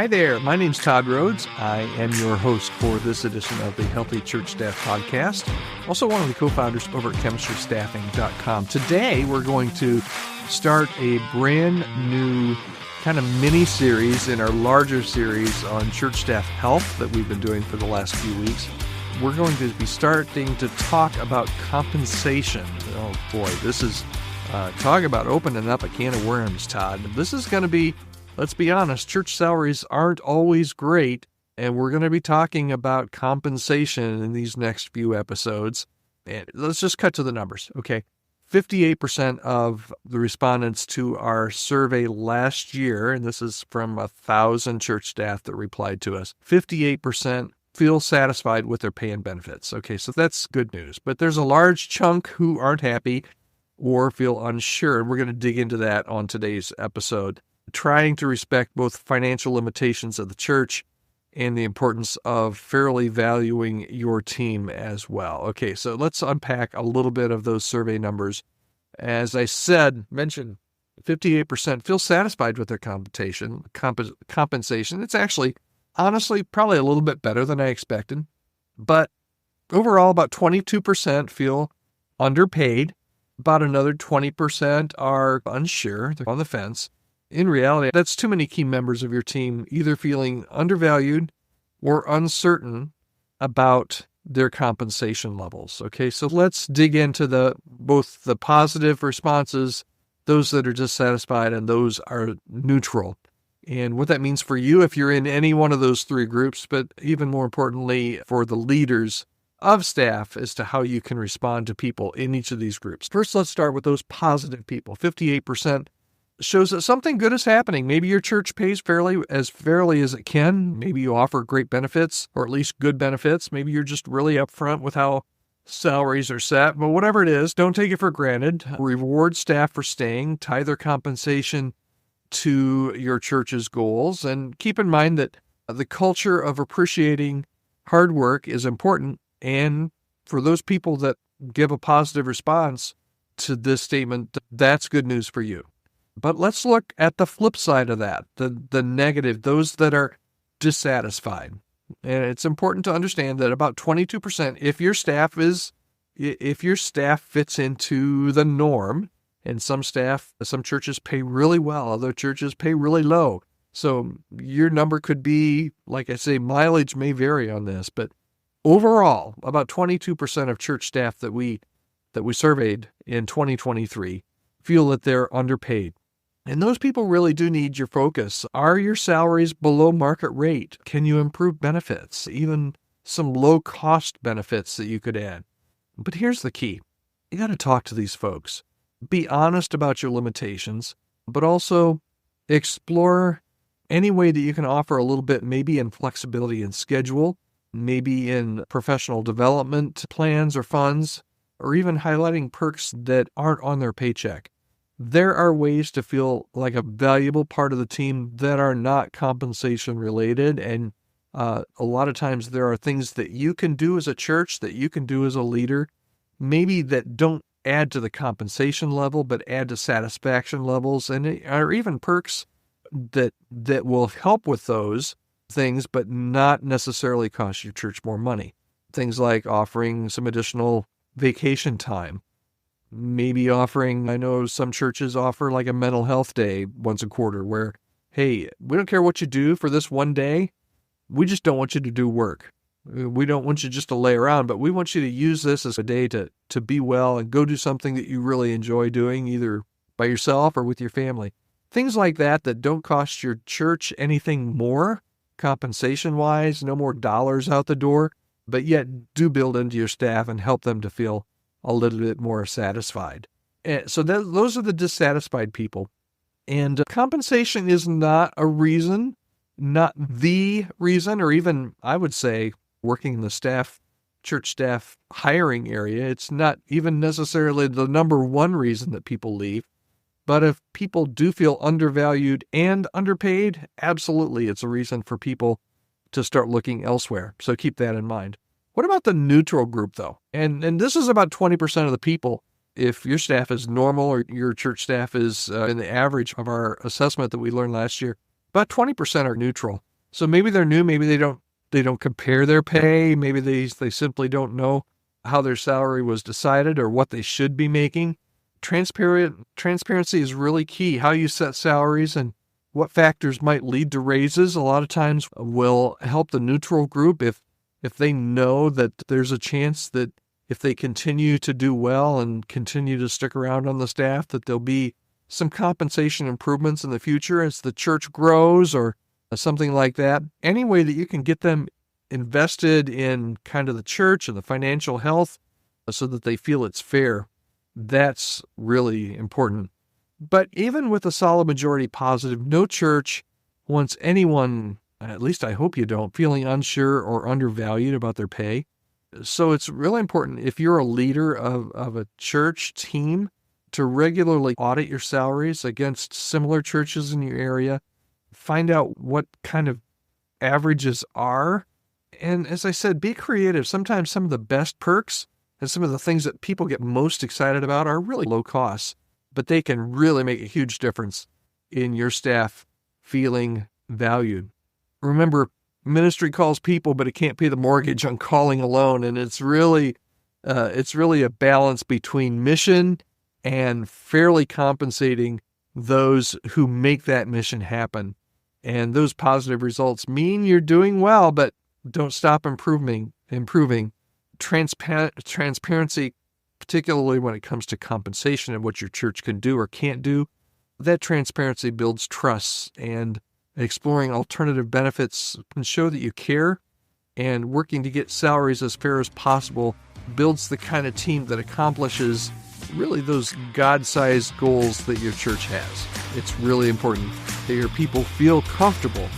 Hi there, my name's Todd Rhodes. I am your host for this edition of the Healthy Church Staff Podcast. Also one of the co-founders over at chemistrystaffing.com. Today we're going to start a brand new kind of mini-series in our larger series on church staff health that we've been doing for the last few weeks. We're going to be starting to talk about compensation. Oh boy, this is talk about opening up a can of worms, Todd. This is going to be, let's be honest, church salaries aren't always great, and we're going to be talking about compensation in these next few episodes. And let's just cut to the numbers, okay? 58% of the respondents to our survey last year, and this is from 1,000 church staff that replied to us, 58% feel satisfied with their pay and benefits. Okay, so that's good news. But there's a large chunk who aren't happy or feel unsure, and we're going to dig into that on today's episode, trying to respect both financial limitations of the church and the importance of fairly valuing your team as well. Okay, so let's unpack a little bit of those survey numbers. As I mentioned, 58% feel satisfied with their compensation. It's actually, honestly, probably a little bit better than I expected. But overall, about 22% feel underpaid. About another 20% are unsure. They're on the fence. In reality, that's too many key members of your team either feeling undervalued or uncertain about their compensation levels. Okay, so let's dig into both the positive responses, those that are dissatisfied, and those are neutral. And what that means for you if you're in any one of those three groups, but even more importantly for the leaders of staff as to how you can respond to people in each of these groups. First, let's start with those positive people. 58% shows that something good is happening. Maybe your church pays fairly as it can. Maybe you offer great benefits, or at least good benefits. Maybe you're just really upfront with how salaries are set. But whatever it is, don't take it for granted. Reward staff for staying. Tie their compensation to your church's goals. And keep in mind that the culture of appreciating hard work is important. And for those people that give a positive response to this statement, that's good news for you. But let's look at the flip side of that, the negative, those that are dissatisfied. And it's important to understand that about 22%, if your staff fits into the norm, and some churches pay really well, other churches pay really low. So your number could be, like I say, mileage may vary on this, but overall, about 22% of church staff that we surveyed in 2023 feel that they're underpaid. And those people really do need your focus. Are your salaries below market rate? Can you improve benefits? Even some low-cost benefits that you could add. But here's the key. You got to talk to these folks. Be honest about your limitations, but also explore any way that you can offer a little bit, maybe in flexibility in schedule, maybe in professional development plans or funds, or even highlighting perks that aren't on their paycheck. There are ways to feel like a valuable part of the team that are not compensation related. And a lot of times there are things that you can do as a church, that you can do as a leader, maybe that don't add to the compensation level, but add to satisfaction levels, and or even perks that will help with those things, but not necessarily cost your church more money. Things like offering some additional vacation time. Maybe I know some churches offer like a mental health day once a quarter where, hey, we don't care what you do for this one day. We just don't want you to do work. We don't want you just to lay around, but we want you to use this as a day to be well and go do something that you really enjoy doing, either by yourself or with your family. Things like that don't cost your church anything more, compensation-wise, no more dollars out the door, but yet do build into your staff and help them to feel a little bit more satisfied. So those are the dissatisfied people. And compensation is not the reason, or even, I would say, working in the church staff hiring area, it's not even necessarily the number one reason that people leave. But if people do feel undervalued and underpaid, absolutely, it's a reason for people to start looking elsewhere. So keep that in mind. What about the neutral group, though? And this is about 20% of the people. If your staff is normal or your church staff is in the average of our assessment that we learned last year, about 20% are neutral. So maybe they're new, maybe they don't compare their pay, maybe they simply don't know how their salary was decided or what they should be making. Transparency is really key. How you set salaries and what factors might lead to raises a lot of times will help the neutral group if they know that there's a chance that if they continue to do well and continue to stick around on the staff, that there'll be some compensation improvements in the future as the church grows or something like that. Any way that you can get them invested in kind of the church and the financial health so that they feel it's fair, that's really important. But even with a solid majority positive, no church wants anyone, at least I hope you don't, feeling unsure or undervalued about their pay. So it's really important if you're a leader of a church team to regularly audit your salaries against similar churches in your area. Find out what kind of averages are. And as I said, be creative. Sometimes some of the best perks and some of the things that people get most excited about are really low costs, but they can really make a huge difference in your staff feeling valued. Remember, ministry calls people, but it can't pay the mortgage on calling alone. And it's really a balance between mission and fairly compensating those who make that mission happen. And those positive results mean you're doing well, but don't stop improving. Transparency, particularly when it comes to compensation and what your church can do or can't do, that transparency builds trust, and exploring alternative benefits can show that you care, and working to get salaries as fair as possible builds the kind of team that accomplishes really those God-sized goals that your church has. It's really important that your people feel comfortable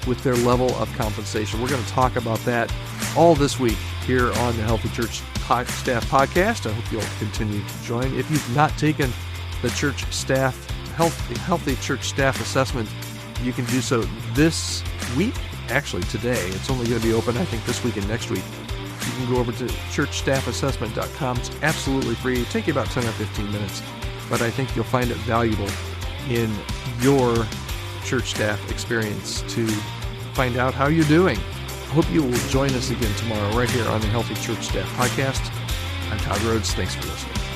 with their level of compensation. We're going to talk about that all this week here on the Healthy Church Staff Podcast. I hope you'll continue to join. If you've not taken the Healthy Church Staff Assessment, you can do so this week. Actually, today. It's only going to be open, I think, this week and next week. You can go over to churchstaffassessment.com. It's absolutely free. It'll take you about 10 or 15 minutes, but I think you'll find it valuable in your church staff experience to find out how you're doing. I hope you will join us again tomorrow right here on the Healthy Church Staff Podcast. I'm Todd Rhodes. Thanks for listening.